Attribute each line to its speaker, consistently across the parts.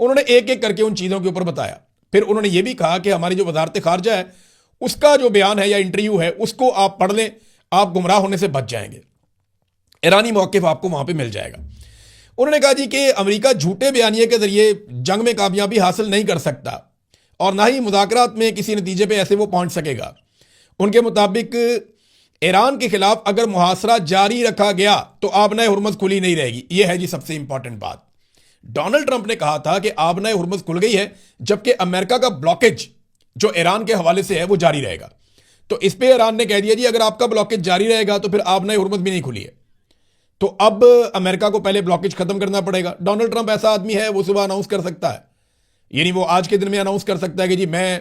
Speaker 1: انہوں نے ایک ایک کر کے ان چیزوں کے اوپر بتایا. پھر انہوں نے یہ بھی کہا کہ ہماری جو وزارت خارجہ ہے اس کا جو بیان ہے یا انٹرویو ہے اس کو آپ پڑھ لیں, آپ گمراہ ہونے سے بچ جائیں گے, ایرانی موقف آپ کو وہاں پہ مل جائے گا. انہوں نے کہا جی کہ امریکہ جھوٹے بیانیے کے ذریعے جنگ میں کامیابی حاصل نہیں کر سکتا اور نہ ہی مذاکرات میں کسی نتیجے پہ ایسے وہ پہنچ سکے گا. ان کے مطابق ایران کے خلاف اگر محاصرہ جاری رکھا گیا تو آبنۂ ہرمز کھلی نہیں رہے گی. یہ ہے جی سب سے امپورٹنٹ بات. ڈونلڈ ٹرمپ نے کہا تھا کہ آبنۂ ہرمز کھل گئی ہے, جبکہ امریکہ کا بلاکیج جو ایران کے حوالے سے ہے وہ جاری رہے گا. تو اس پہ ایران نے کہہ دیا جی اگر آپ کا بلاکیج جاری رہے گا تو پھر آبنۂ ہرمز بھی نہیں کھلی ہے. تو اب امریکہ کو پہلے بلاکیج ختم کرنا پڑے گا. ڈونلڈ ٹرمپ ایسا آدمی ہے, وہ صبح اناؤنس کر سکتا ہے, یعنی وہ آج کے دن میں اناؤنس کر سکتا ہے کہ جی میں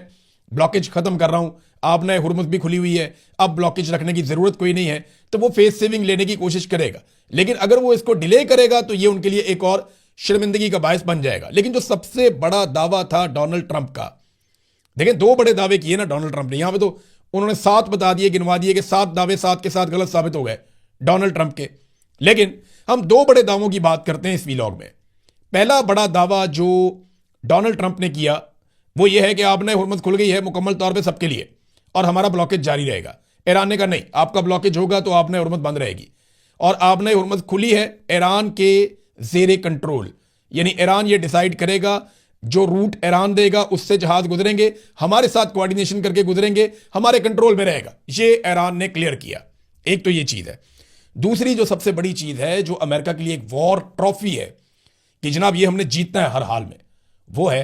Speaker 1: بلاکیج ختم کر رہا ہوں, آبنۂ ہرمز بھی کھلی ہوئی ہے, اب بلاکیج رکھنے کی ضرورت کوئی نہیں ہے. تو وہ فیس سیونگ لینے کی کوشش کرے گا, لیکن اگر وہ اس کو ڈیلے کرے گا تو یہ ان کے لیے ایک اور شرمندگی کا باعث بن جائے گا. لیکن جو سب سے بڑا دعویٰ تھا ڈونلڈ ٹرمپ کا, دیکھیں 2 بڑے دعوے کیے نا ڈونلڈ ٹرمپ نے, یہاں پہ تو انہوں نے 7 بتا دیے, گنوا دیے کہ 7 دعوے 7 کے ساتھ غلط ثابت ہو گئے ڈونلڈ ٹرمپ کے. لیکن ہم 2 بڑے دعووں کی بات کرتے ہیں اس ویلاگ میں. پہلا بڑا دعویٰ جو ڈونلڈ ٹرمپ نے کیا وہ یہ ہے کہ آبنۂ ہرمز کھل گئی ہے مکمل طور پہ سب کے لیے اور ہمارا بلاکیج جاری رہے گا. ایران نے کہا نہیں, آپ کا بلاکیج ہوگا تو آبنۂ ہرمز بند رہے گی, اور آبنۂ ہرمز کھلی ہے ایران کے زیر کنٹرول. یعنی ایران یہ ڈیسائیڈ کرے گا, جو روٹ ایران دے گا اس سے جہاز گزریں گے, ہمارے ساتھ کوارڈینیشن کر کے گزریں گے, ہمارے کنٹرول میں رہے گا. یہ ایران نے کلیئر کیا. ایک تو یہ چیز ہے. دوسری جو سب سے بڑی چیز ہے جو امریکہ کے لیے ایک وار ٹرافی ہے کہ جناب یہ ہم نے جیتنا ہے ہر حال میں, وہ ہے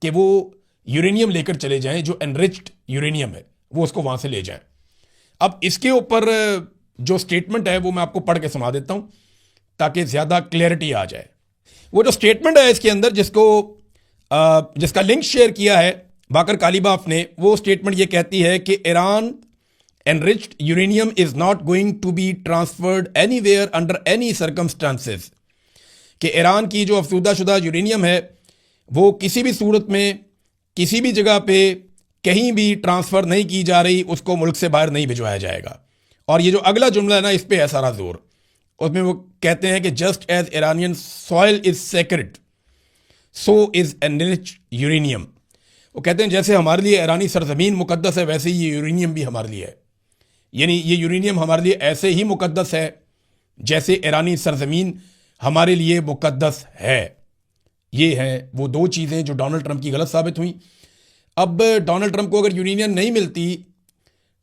Speaker 1: کہ وہ یورینیم لے کر چلے جائیں, جو انرچڈ یورینیم ہے وہ اس کو وہاں سے لے جائیں. اب اس کے اوپر جو سٹیٹمنٹ ہے وہ میں آپ کو پڑھ کے سنا دیتا ہوں تاکہ زیادہ کلیئرٹی آ جائے. وہ جو سٹیٹمنٹ ہے اس کے اندر جس کا لنک شیئر کیا ہے باقر کالیباف نے, وہ سٹیٹمنٹ یہ کہتی ہے کہ Iran enriched uranium is not going to be transferred anywhere under any circumstances. کہ ایران کی جو افزودہ شدہ یورینیم ہے وہ کسی بھی صورت میں کسی بھی جگہ پہ کہیں بھی ٹرانسفر نہیں کی جا رہی, اس کو ملک سے باہر نہیں بھجوایا جائے گا. اور یہ جو اگلا جملہ ہے نا اس پہ ہے سارا زور. اس میں وہ کہتے ہیں کہ just as Iranian soil is sacred so is enriched uranium. وہ کہتے ہیں جیسے ہمارے لیے ایرانی سرزمین مقدس ہے ویسے ہی یہ یورینیم بھی ہمارے لیے ہے. یعنی یہ یورینیم ہمارے لیے ایسے ہی مقدس ہے جیسے ایرانی سرزمین ہمارے لیے مقدس ہے. یہ ہیں وہ 2 چیزیں جو ڈونلڈ ٹرمپ کی غلط ثابت ہوئیں. اب ڈونلڈ ٹرمپ کو اگر یورینیم نہیں ملتی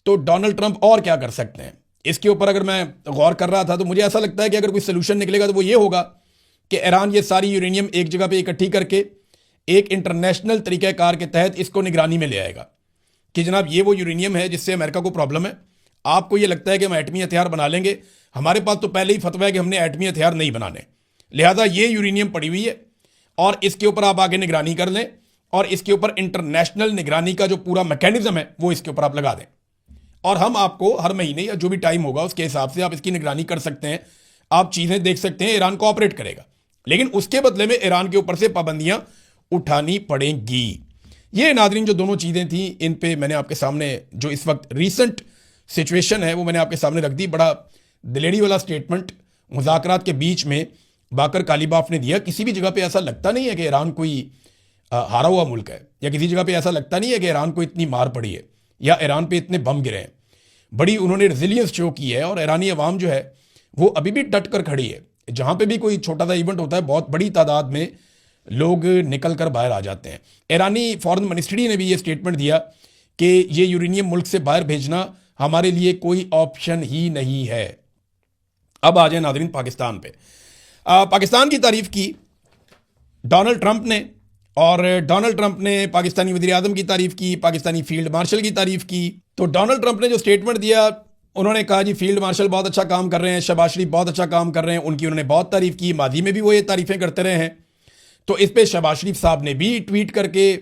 Speaker 1: تو ڈونلڈ ٹرمپ اور کیا کر سکتے ہیں؟ اس کے اوپر اگر میں غور کر رہا تھا تو مجھے ایسا لگتا ہے کہ اگر کوئی سلوشن نکلے گا تو وہ یہ ہوگا کہ ایران یہ ساری یورینیم ایک جگہ پہ اکٹھی کر کے ایک انٹرنیشنل طریقہ کار کے تحت اس کو نگرانی میں لے آئے گا کہ جناب یہ وہ یورینیم ہے جس سے امریکہ کو پرابلم ہے. آپ کو یہ لگتا ہے کہ ہم ایٹمی ہتھیار بنا لیں گے, ہمارے پاس تو پہلے ہی فتویٰ ہے کہ ہم نے ایٹمی ہتھیار نہیں بنانے, لہٰذا یہ یورینیم پڑی ہوئی ہے اور اس کے اوپر آپ آگے نگرانی کر لیں, اور اس کے اوپر انٹرنیشنل نگرانی کا جو پورا میکینزم ہے وہ اس کے اوپر آپ لگا دیں, اور ہم آپ کو ہر مہینے یا جو بھی ٹائم ہوگا اس کے حساب سے آپ اس کی نگرانی کر سکتے ہیں, آپ چیزیں دیکھ سکتے ہیں. ایران کوآپریٹ کرے گا, لیکن اس کے بدلے میں ایران کے اوپر سے پابندیاں اٹھانی پڑیں گی. یہ ناظرین جو دونوں چیزیں تھیں ان پہ میں نے آپ کے سامنے جو اس وقت ریسنٹ سچویشن ہے وہ میں نے آپ کے سامنے رکھ دی. بڑا دلیری والا سٹیٹمنٹ مذاکرات کے بیچ میں باقر کالیباف نے دیا. کسی بھی جگہ پہ ایسا لگتا نہیں ہے کہ ایران کوئی ہارا ہوا ملک ہے, یا کسی جگہ پہ ایسا لگتا نہیں ہے کہ ایران کو اتنی مار پڑی ہے یا ایران پہ اتنے بم گرے ہیں. بڑی انہوں نے ریزیلینس شو کی ہے, اور ایرانی عوام جو ہے وہ ابھی بھی ڈٹ کر کھڑی ہے. جہاں پہ بھی کوئی چھوٹا سا ایونٹ ہوتا ہے بہت بڑی تعداد میں لوگ نکل کر باہر آ جاتے ہیں. ایرانی فارن منسٹری نے بھی یہ سٹیٹمنٹ دیا کہ یہ یورینیم ملک سے باہر بھیجنا ہمارے لیے کوئی آپشن ہی نہیں ہے. اب آ جائیں ناظرین پاکستان پہ. پاکستان کی تعریف کی ڈونلڈ ٹرمپ نے, اور ڈونلڈ ٹرمپ نے پاکستانی وزیر اعظم کی تعریف کی, پاکستانی فیلڈ مارشل کی تعریف کی. تو ڈونلڈ ٹرمپ نے جو سٹیٹمنٹ دیا انہوں نے کہا جی فیلڈ مارشل بہت اچھا کام کر رہے ہیں, شہباز شریف بہت اچھا کام کر رہے ہیں, ان کی انہوں نے بہت تعریف کی, ماضی میں بھی وہ یہ تعریفیں کرتے رہے ہیں. تو اس پہ شہباز شریف صاحب نے بھی ٹویٹ کر کے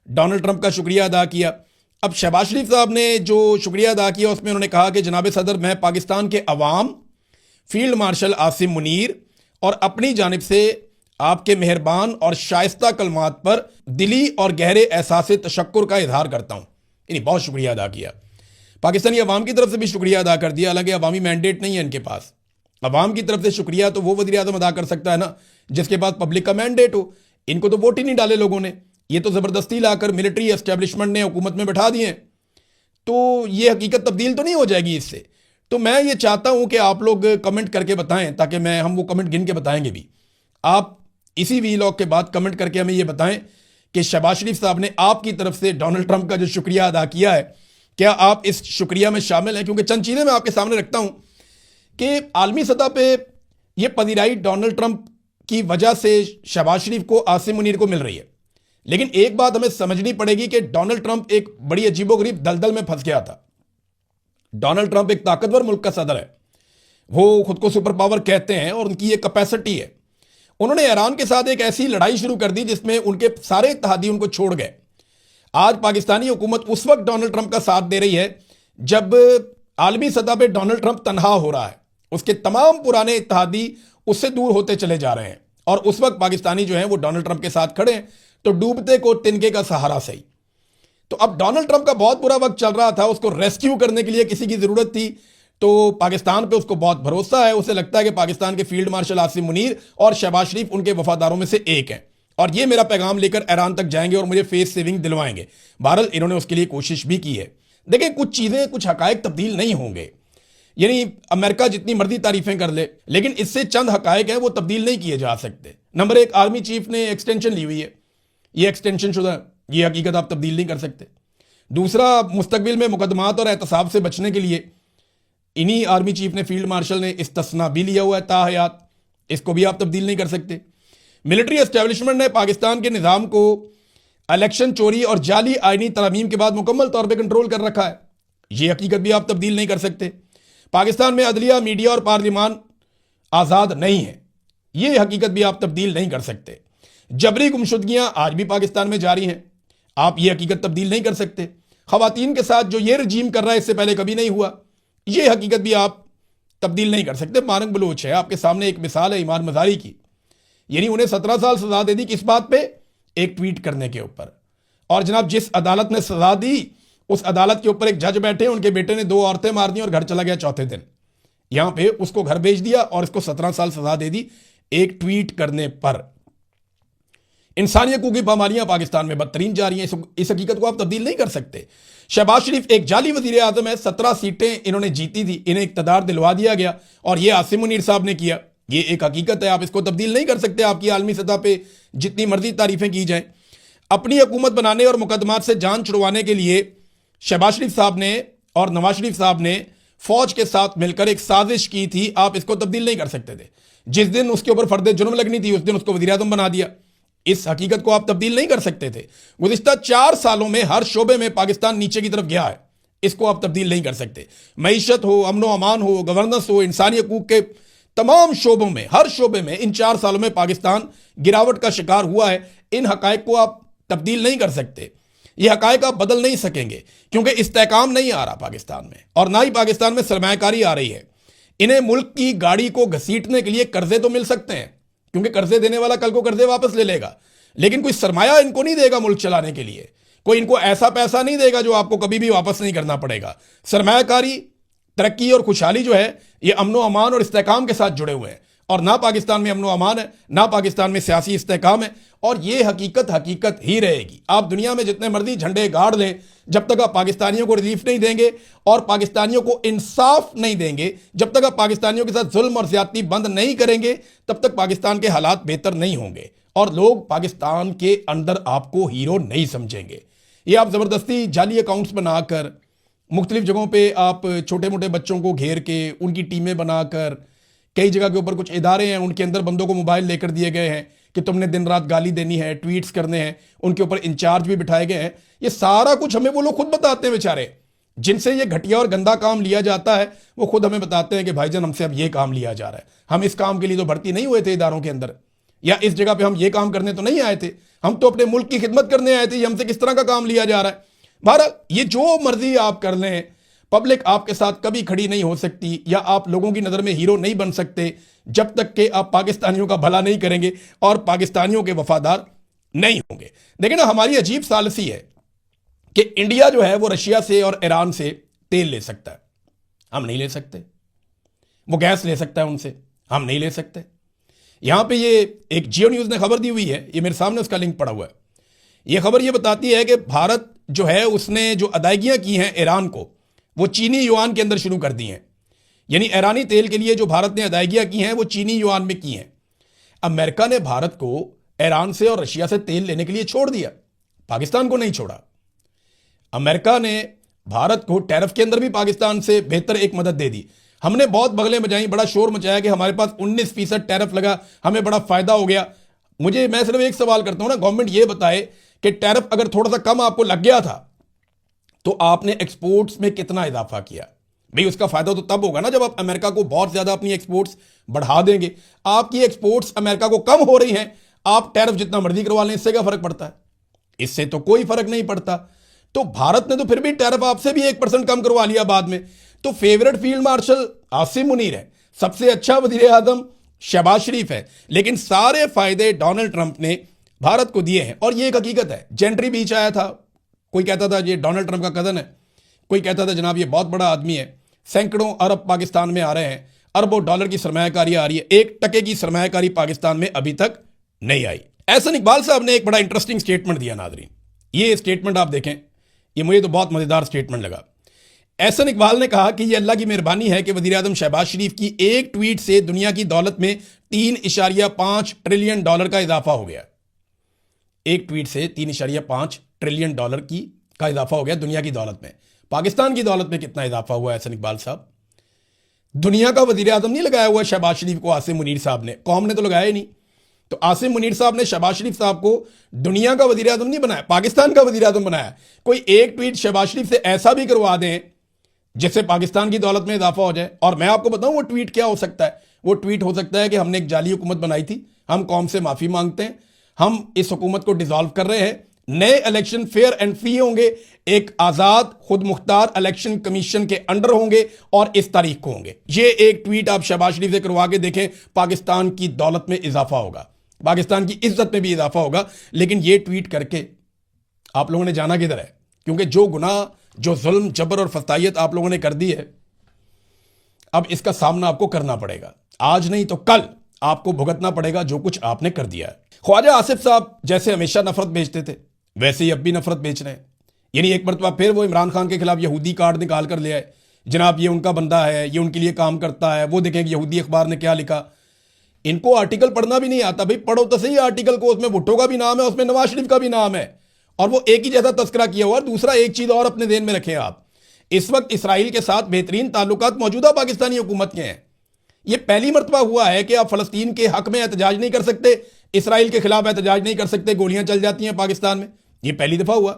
Speaker 1: ڈونلڈ ٹرمپ کا شکریہ ادا کیا. اب شہباز شریف صاحب نے جو شکریہ ادا کیا اس میں انہوں نے کہا کہ جناب صدر, میں پاکستان کے عوام, فیلڈ مارشل عاصم منیر اور اپنی جانب سے آپ کے مہربان اور شائستہ کلمات پر دلی اور گہرے احساس تشکر کا اظہار کرتا ہوں. یعنی بہت شکریہ ادا کیا, پاکستانی عوام کی طرف سے بھی شکریہ ادا کر دیا. حالانکہ عوامی مینڈیٹ نہیں ہے ان کے پاس, عوام کی طرف سے شکریہ تو وہ وزیر اعظم ادا کر سکتا ہے نا جس کے پاس پبلک کا مینڈیٹ ہو. ان کو تو ووٹ ہی نہیں ڈالے لوگوں نے, یہ تو زبردستی لا کر ملٹری اسٹیبلشمنٹ نے حکومت میں بٹھا دیے ہیں. تو یہ حقیقت تبدیل تو نہیں ہو جائے گی اس سے. تو میں یہ چاہتا ہوں کہ آپ لوگ کمنٹ کر کے بتائیں, تاکہ ہم وہ کمنٹ گن کے بتائیں گے بھی. آپ اسی ویلاگ کے بعد کمنٹ کر کے ہمیں یہ بتائیں کہ شہباز شریف صاحب نے آپ کی طرف سے ڈونلڈ ٹرمپ کا جو شکریہ ادا کیا ہے, کیا آپ اس شکریہ میں شامل ہیں؟ کیونکہ چند چیزیں میں آپ کے سامنے رکھتا ہوں کہ عالمی سطح پہ یہ پذیرائی ڈونلڈ ٹرمپ کی وجہ سے شہباز شریف کو, عاصم منیر کو مل رہی ہے. لیکن ایک بات ہمیں سمجھنی پڑے گی کہ ڈونلڈ ٹرمپ ایک بڑی عجیب و غریب دلدل میں پھنس گیا تھا. ڈونلڈ ٹرمپ ایک طاقتور ملک کا صدر ہے, وہ خود کو سپر پاور کہتے ہیں اور ان کی یہ کیپیسٹی ہے. انہوں نے ایران کے ساتھ ایک ایسی لڑائی شروع کر دی جس میں ان کے سارے اتحادی ان کو چھوڑ گئے. آج پاکستانی حکومت اس وقت ڈونلڈ ٹرمپ کا ساتھ دے رہی ہے جب عالمی سطح پہ ڈونلڈ ٹرمپ تنہا ہو رہا ہے. اس کے تمام پرانے اتحادی اس سے دور ہوتے چلے جا رہے ہیں, اور اس وقت پاکستانی جو ہیں وہ ڈونلڈ ٹرمپ کے ساتھ کھڑے ہیں. تو ڈوبتے کو تنکے کا سہارا صحیح. تو اب ڈونلڈ ٹرمپ کا بہت برا وقت چل رہا تھا, اس کو ریسکیو کرنے کے لیے کسی کی ضرورت تھی. تو پاکستان پہ اس کو بہت بھروسہ ہے. اسے لگتا ہے کہ پاکستان کے فیلڈ مارشل عاصم منیر اور شہباز شریف ان کے وفاداروں میں سے ایک ہیں, اور یہ میرا پیغام لے کر ایران تک جائیں گے اور مجھے فیس سیونگ دلوائیں گے. بہرحال انہوں نے اس کے لیے کوشش بھی کی ہے. دیکھیں, کچھ چیزیں, کچھ حقائق تبدیل نہیں ہوں گے. یعنی امریکہ جتنی مرضی تعریفیں کر لے, لیکن اس سے چند حقائق ہیں وہ تبدیل نہیں کیے جا سکتے. نمبر ایک, آرمی چیف نے ایکسٹینشن لی ہوئی ہے, یہ ایکسٹینشن شدہ ہے, یہ حقیقت آپ تبدیل نہیں کر سکتے. دوسرا, مستقبل میں مقدمات اور احتساب سے بچنے کے لیے انہی آرمی چیف نے, فیلڈ مارشل نے استثناء بھی لیا ہوا ہے تا حیات, اس کو بھی آپ تبدیل نہیں کر سکتے. ملٹری اسٹیبلشمنٹ نے پاکستان کے نظام کو الیکشن چوری اور جعلی آئینی ترامیم کے بعد مکمل طور پہ کنٹرول کر رکھا ہے, یہ حقیقت بھی آپ تبدیل نہیں کر سکتے. پاکستان میں عدلیہ, میڈیا اور پارلیمان آزاد نہیں ہے, یہ حقیقت بھی آپ تبدیل نہیں کر سکتے. جبری گمشدگیاں آج بھی پاکستان میں جاری ہیں, آپ یہ حقیقت تبدیل نہیں کر سکتے. خواتین کے ساتھ جو یہ رجیم کر رہا ہے اس سے پہلے کبھی نہیں ہوا, یہ حقیقت بھی آپ تبدیل نہیں کر سکتے. مانک بلوچ ہے آپ کے سامنے, ایک مثال ہے ایمان مزاری کی. یعنی انہیں 17 سال سزا دے دی, کس بات پہ؟ ایک ٹویٹ کرنے کے اوپر. اور جناب جس عدالت نے سزا دی اس عدالت کے اوپر ایک جج بیٹھے, ان کے بیٹے نے 2 عورتیں مار دی اور گھر چلا گیا چوتھے دن. یہاں پہ اس کو گھر بھیج دیا اور اس کو 17 سال سزا دے دی ایک ٹویٹ کرنے پر. انسانی حقوق کی پامالیاں پاکستان میں بدترین جاری ہیں, اس حقیقت کو آپ تبدیل نہیں کر سکتے. شہباز شریف ایک جعلی وزیر اعظم ہے, 17 سیٹیں انہوں نے جیتی تھی, انہیں اقتدار دلوا دیا گیا, اور یہ عاصم منیر صاحب نے کیا. یہ ایک حقیقت ہے, آپ اس کو تبدیل نہیں کر سکتے. آپ کی عالمی سطح پہ جتنی مرضی تعریفیں کی جائیں. اپنی حکومت بنانے اور مقدمات سے جان چھڑوانے کے لیے شہباز شریف صاحب نے اور نواز شریف صاحب نے فوج کے ساتھ مل کر ایک سازش کی تھی, آپ اس کو تبدیل نہیں کر سکتے تھے. جس دن اس کے اوپر فرد جرم لگنی تھی اس دن اس کو وزیر اعظم بنا دیا. اس حقیقت کو آپ تبدیل نہیں کر سکتے تھے. گزشتہ 4 سالوں میں ہر شعبے میں پاکستان نیچے کی طرف گیا ہے, اس کو آپ تبدیل نہیں کر سکتے. معیشت ہو, امن و امان ہو, گورننس ہو, انسانی حقوق کے تمام شعبوں میں, ہر شعبے میں ان 4 سالوں میں پاکستان گراوٹ کا شکار ہوا ہے. ان حقائق کو آپ تبدیل نہیں کر سکتے. یہ حقائق آپ بدل نہیں سکیں گے, کیونکہ استحکام نہیں آ رہا پاکستان میں, اور نہ ہی پاکستان میں سرمایہ کاری آ رہی ہے. انہیں ملک کی گاڑی کو گھسیٹنے کے لیے قرضے تو مل سکتے ہیں, کیونکہ قرضے دینے والا کل کو قرضے واپس لے لے گا, لیکن کوئی سرمایہ ان کو نہیں دے گا ملک چلانے کے لیے. کوئی ان کو ایسا پیسہ نہیں دے گا جو آپ کو کبھی بھی واپس نہیں کرنا پڑے گا. سرمایہ کاری, ترقی اور خوشحالی جو ہے یہ امن و امان اور استحکام کے ساتھ جڑے ہوئے ہیں, اور نہ پاکستان میں امن و امان ہے, نہ پاکستان میں سیاسی استحکام ہے, اور یہ حقیقت ہی رہے گی. آپ دنیا میں جتنے مرضی جھنڈے گاڑ لیں, جب تک آپ پاکستانیوں کو ریلیف نہیں دیں گے اور پاکستانیوں کو انصاف نہیں دیں گے, جب تک آپ پاکستانیوں کے ساتھ ظلم اور زیادتی بند نہیں کریں گے, تب تک پاکستان کے حالات بہتر نہیں ہوں گے, اور لوگ پاکستان کے اندر آپ کو ہیرو نہیں سمجھیں گے. یہ آپ زبردستی جعلی اکاؤنٹس بنا کر, مختلف جگہوں پہ آپ چھوٹے موٹے بچوں کو گھیر کے ان کی ٹیمیں بنا کر, کئی جگہ کے اوپر کچھ ادارے ہیں ان کے اندر بندوں کو موبائل لے کر دیے گئے ہیں کہ تم نے دن رات گالی دینی ہے, ٹویٹس کرنے ہیں, ان کے اوپر انچارج بھی بٹھائے گئے ہیں. یہ سارا کچھ ہمیں وہ لوگ خود بتاتے ہیں بیچارے, جن سے یہ گھٹیا اور گندا کام لیا جاتا ہے. وہ خود ہمیں بتاتے ہیں کہ بھائی جان ہم سے اب یہ کام لیا جا رہا ہے, ہم اس کام کے لیے تو بھرتی نہیں ہوئے تھے اداروں کے اندر, یا اس جگہ پہ ہم یہ کام کرنے تو نہیں آئے تھے, ہم تو اپنے ملک کی خدمت کرنے آئے تھے. یہ ہم سے کس طرح کا کام لیا جا رہا ہے. بہرحال یہ جو مرضی آپ کر لیں, پبلک آپ کے ساتھ کبھی کھڑی نہیں ہو سکتی, یا آپ لوگوں کی نظر میں ہیرو نہیں بن سکتے جب تک کہ آپ پاکستانیوں کا بھلا نہیں کریں گے اور پاکستانیوں کے وفادار نہیں ہوں گے. دیکھیں نا, ہماری عجیب ثالثی ہے کہ انڈیا جو ہے وہ رشیا سے اور ایران سے تیل لے سکتا ہے, ہم نہیں لے سکتے. وہ گیس لے سکتا ہے ان سے, ہم نہیں لے سکتے. یہاں پہ یہ ایک جیو نیوز نے خبر دی ہوئی ہے, یہ میرے سامنے اس کا لنک پڑا ہوا ہے. یہ خبر یہ بتاتی ہے کہ بھارت جو ہے اس نے جو ادائیگیاں کی ہیں ایران کو, وہ چینی یوان کے اندر شروع کر دی ہیں. یعنی ایرانی تیل کے لیے جو بھارت نے ادائیگیاں کی ہیں وہ چینی یوان میں کی ہیں. امریکہ نے بھارت کو ایران سے اور رشیا سے تیل لینے کے لیے چھوڑ دیا, پاکستان کو نہیں چھوڑا. امریکہ نے بھارت کو ٹیرف کے اندر بھی پاکستان سے بہتر ایک مدد دے دی. ہم نے بہت بغلیں بجائیں, بڑا شور مچایا کہ ہمارے پاس 19% ٹیرف لگا, ہمیں بڑا فائدہ ہو گیا. میں صرف ایک سوال کرتا ہوں نا, گورنمنٹ یہ بتائے کہ ٹیرف اگر تھوڑا سا کم آپ کو لگ گیا تھا تو آپ نے ایکسپورٹس میں کتنا اضافہ کیا؟ بھئی اس کا فائدہ تو تب ہوگا نا جب آپ امریکہ کو بہت زیادہ اپنی ایکسپورٹس بڑھا دیں گے. آپ کی ایکسپورٹس امریکہ کو کم ہو رہی ہیں, آپ ٹیرف جتنا مرضی کروا لیں, اس سے کیا فرق پڑتا ہے؟ اس سے تو کوئی فرق نہیں پڑتا. تو بھارت نے تو پھر بھی ٹیرف آپ سے بھی 1% کم کروا لیا بعد میں. تو favourite field marshal Asim Munir ہے, سب سے اچھا وزیر اعظم شہباز شریف ہے, لیکن سارے فائدے ڈونلڈ ٹرمپ نے بھارت کو دیے ہیں. اور یہ ایک حقیقت ہے. جینٹری بیچ آیا تھا, کوئی کہتا تھا یہ ڈونلڈ ٹرمپ کا کزن ہے, کوئی کہتا تھا جناب یہ بہت بڑا آدمی ہے. سینکڑوں ارب پاکستان میں آ رہے ہیں, اربوں ڈالر کی سرمایہ کاری آ رہی ہے, 1% کی سرمایہ کاری پاکستان میں ابھی تک نہیں آئی. احسن اقبال صاحب نے ایک بڑا انٹرسٹنگ سٹیٹمنٹ دیا ناظرین. یہ سٹیٹمنٹ آپ دیکھیں, یہ مجھے تو بہت مزیدار سٹیٹمنٹ لگا. احسن اقبال نے کہا کہ یہ اللہ کی مہربانی ہے کہ وزیر اعظم شہباز شریف کی ایک ٹویٹ سے دنیا کی دولت میں 3.5 ٹریلین ڈالر کا اضافہ ہو گیا. ایک ٹویٹ سے 3.5 ٹریلین ڈالر کا اضافہ ہو گیا دنیا کی دولت میں. پاکستان کی دولت میں کتنا اضافہ ہوا ہے احسن اقبال صاحب؟ دنیا کا وزیر اعظم نہیں لگایا ہوا شہباز شریف کو عاصم منیر صاحب نے, قوم نے تو لگایا ہی نہیں. تو عاصم منیر صاحب نے شہباز شریف صاحب کو دنیا کا وزیر اعظم نہیں بنایا, پاکستان کا وزیر اعظم بنایا. کوئی ایک ٹویٹ شہباز شریف سے ایسا بھی کروا دیں جس سے پاکستان کی دولت میں اضافہ ہو جائے. اور میں آپ کو بتاؤں وہ ٹویٹ کیا ہو سکتا ہے. وہ ٹویٹ ہو سکتا ہے کہ ہم نے ایک جعلی حکومت بنائی تھی, ہم قوم سے معافی مانگتے ہیں, ہم اس حکومت کو ڈیزالو کر رہے ہیں, نئے الیکشن فیئر اینڈ فری ہوں گے, ایک آزاد خود مختار الیکشن کمیشن کے انڈر ہوں گے اور اس تاریخ کو ہوں گے. یہ ایک ٹویٹ آپ شہباز شریف سے کروا کے دیکھیں, پاکستان کی دولت میں اضافہ ہوگا, پاکستان کی عزت میں بھی اضافہ ہوگا. لیکن یہ ٹویٹ کر کے آپ لوگوں نے جانا کدھر ہے؟ کیونکہ جو گناہ, جو ظلم, جبر اور فسطائیت آپ لوگوں نے کر دی ہے, اب اس کا سامنا آپ کو کرنا پڑے گا. آج نہیں تو کل آپ کو بھگتنا پڑے گا جو کچھ آپ نے کر دیا ہے. خواجہ آصف صاحب جیسے ہمیشہ نفرت بیچتے تھے ویسے ہی اب بھی نفرت بیچ رہے ہیں. یعنی ایک مرتبہ پھر وہ عمران خان کے خلاف یہودی کارڈ نکال کر لے آئے, جناب یہ ان کا بندہ ہے, یہ ان کے لیے کام کرتا ہے. وہ دیکھیں کہ یہودی اخبار نے کیا لکھا. ان کو آرٹیکل پڑھنا بھی نہیں آتا. بھائی پڑھو تو صحیح آرٹیکل کو, اس میں بھٹو کا بھی نام ہے, اس میں نواز شریف کا بھی نام ہے, اور وہ ایک ہی جیسا تذکرہ کیا ہوا. دوسرا ایک چیز اور اپنے ذہن میں رکھیں آپ, اس وقت اسرائیل کے ساتھ بہترین تعلقات موجودہ پاکستانی حکومت کے ہیں. یہ پہلی مرتبہ ہوا ہے کہ آپ فلسطین کے حق میں احتجاج نہیں کر سکتے, اسرائیل کے خلاف احتجاج نہیں کر سکتے, گولیاں چل جاتی ہیں پاکستان میں. یہ پہلی دفعہ ہوا.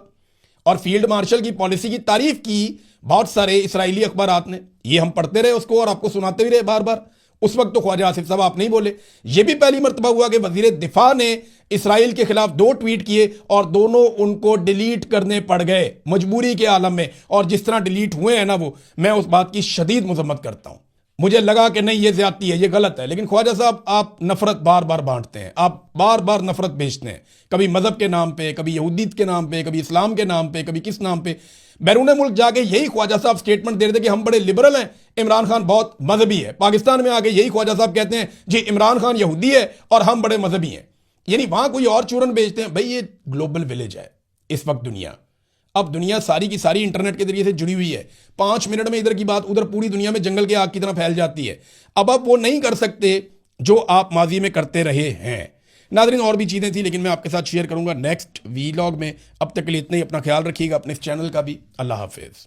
Speaker 1: اور فیلڈ مارشل کی پالیسی کی تعریف کی بہت سارے اسرائیلی اخبارات نے, یہ ہم پڑھتے رہے اس کو اور آپ کو سناتے بھی رہے بار بار. اس وقت تو خواجہ آصف صاحب آپ نہیں بولے. یہ بھی پہلی مرتبہ ہوا کہ وزیر دفاع نے اسرائیل کے خلاف 2 ٹویٹ کیے اور دونوں ان کو ڈیلیٹ کرنے پڑ گئے مجبوری کے عالم میں. اور جس طرح ڈیلیٹ ہوئے ہیں نا, وہ میں اس بات کی شدید مذمت کرتا ہوں. مجھے لگا کہ نہیں یہ زیادتی ہے, یہ غلط ہے. لیکن خواجہ صاحب آپ نفرت بار بار بانٹتے ہیں, آپ بار بار نفرت بیچتے ہیں, کبھی مذہب کے نام پہ, کبھی یہودیت کے نام پہ, کبھی اسلام کے نام پہ, کبھی کس نام پہ. بیرون ملک جا کے یہی خواجہ صاحب سٹیٹمنٹ دے رہے تھے کہ ہم بڑے لبرل ہیں, عمران خان بہت مذہبی ہے. پاکستان میں آ کے یہی خواجہ صاحب کہتے ہیں جی عمران خان یہودی ہے اور ہم بڑے مذہبی ہیں. یعنی وہاں کوئی اور چورن بیچتے ہیں. بھائی یہ گلوبل ولیج ہے اس وقت دنیا. اب دنیا ساری کی ساری انٹرنیٹ کے ذریعے سے جڑی ہوئی ہے. 5 منٹ میں ادھر کی بات ادھر پوری دنیا میں جنگل کے آگ کی طرح پھیل جاتی ہے. اب وہ نہیں کر سکتے جو آپ ماضی میں کرتے رہے ہیں. ناظرین اور بھی چیزیں تھیں لیکن میں آپ کے ساتھ شیئر کروں گا نیکسٹ ویلاگ میں. اب تک کے لیے اتنا ہی. اپنا خیال رکھیے گا, اپنے اس چینل کا بھی. اللہ حافظ.